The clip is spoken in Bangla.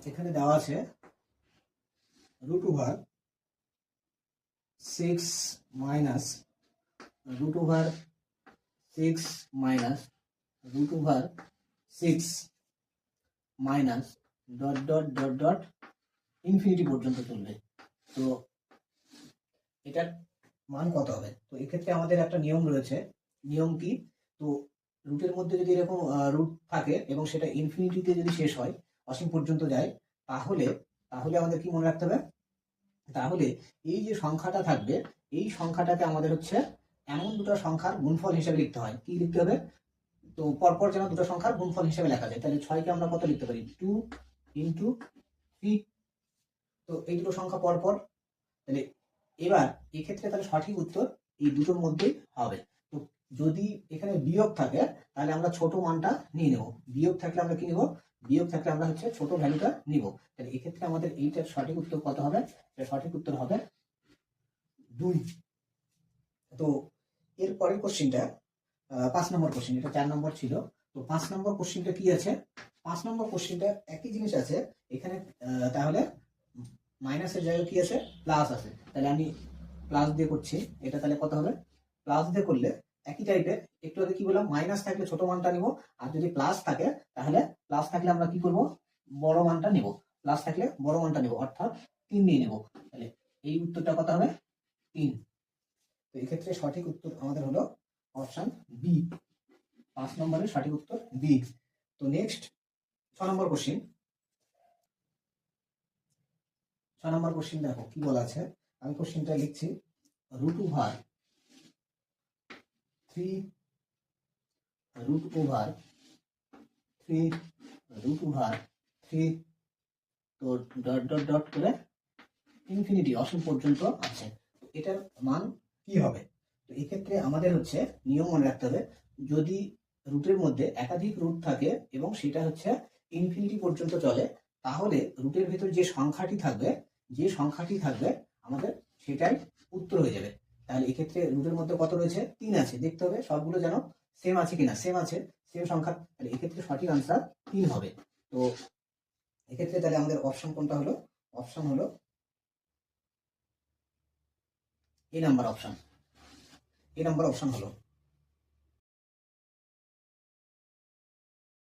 এখানে দেওয়া আছে √6 minus √6 minus √6 minus dot dot dot dot infinity পর্যন্ত চলবে। তো এটার মান কত হবে? তো এক্ষেত্রে আমাদের একটা নিয়ম রয়েছে। নিয়ম কি? তো রুটের মধ্যে যদি এরকম রুট থাকে এবং সেটা ইনফিনিটিতে যদি শেষ হয়, অসীম পর্যন্ত যায়, তাহলে আমাদের কি মনে রাখতে হবে? তাহলে এই যে সংখ্যাটা থাকবে, এই সংখ্যাটাকে আমাদের হচ্ছে এমন দুটো সংখ্যার গুণফল হিসেবে লিখতে হয়। কি লিখতে হবে? তো পরপর যেন দুটো সংখ্যার গুণফল হিসেবে লেখা যায়। তাহলে 6কে আমরা কত লিখতে পারি? 2 ইন্টু 3। তো এই দুটো সংখ্যা পরপর। তাহলে এবার এক্ষেত্রে তাহলে সঠিক উত্তর এই দুটোর মধ্যেই হবে। তো যদি এখানে বিয়োগ থাকে তাহলে আমরা ছোট মানটা নিয়ে নেব। বিয়োগ থাকলে আমরা কি নেব? বিয়োগ থাকলে আমরা হচ্ছে ছোট ভ্যালুটা নিব। তাহলে এক্ষেত্রে আমাদের এইটার সঠিক উত্তর কত হবে? এর সঠিক উত্তর হবে 2। তো এর পরের কোশ্চেনটা 5 নম্বর কোশ্চেন, এটা 4 নম্বর ছিল। তো 5 নম্বর কোশ্চেনটা কি আছে? 5 নম্বর কোশ্চেনটা একই জিনিস আছে এখানে। তাহলে মাইনাসের জায়গায় কি আছে? প্লাস আছে। তাহলে আমি প্লাস দিয়ে করছি। এটা তাহলে কত হবে? প্লাস দিয়ে করলে একই টাইপের। একটু আগে কি বললাম? মাইনাস থাকলে ছোট মানটা নিব, আর যদি প্লাস থাকে তাহলে প্লাস থাকলে আমরা কি করব? বড় মানটা নিব। প্লাস থাকলে বড় মানটা নিব, অর্থাৎ 3 নিয়ে নেব। তাহলে এই উত্তরটা কত হবে? 3। তো এই ক্ষেত্রে সঠিক উত্তর আমাদের হলো অপশন বি। 5 নম্বরের সঠিক উত্তর বি। তো নেক্সট 6 নম্বর কোশ্চেন। 6 নম্বর কোশ্চেন দেখো কি বলা আছে। আমি কোশ্চেনটা লিখছি। √3 √3 তো ডট ডট ডট করে ইনফিনিটি অসীম পর্যন্ত আছে। তো এটার মান কি হবে? তো এক্ষেত্রে আমাদের হচ্ছে নিয়ম মনে রাখতে হবে। যদি রুটের মধ্যে একাধিক রুট থাকে এবং সেটা হচ্ছে ইনফিনিটি পর্যন্ত চলে, তাহলে রুটের ভেতর যে সংখ্যাটি থাকবে আমাদের সেটাই উত্তর হয়ে যাবে। তাহলে এক্ষেত্রে রুটের মধ্যে কত রয়েছে? 3 আছে। দেখতে হবে সবগুলো যেন সেম আছে কিনা। সেম আছে, সেম সংখ্যা। তাহলে এক্ষেত্রে সঠিক আনসার 3 হবে। তো এক্ষেত্রে তাহলে আমাদের অপশন কোনটা হলো? অপশন হলো এ নাম্বার অপশন। হলো।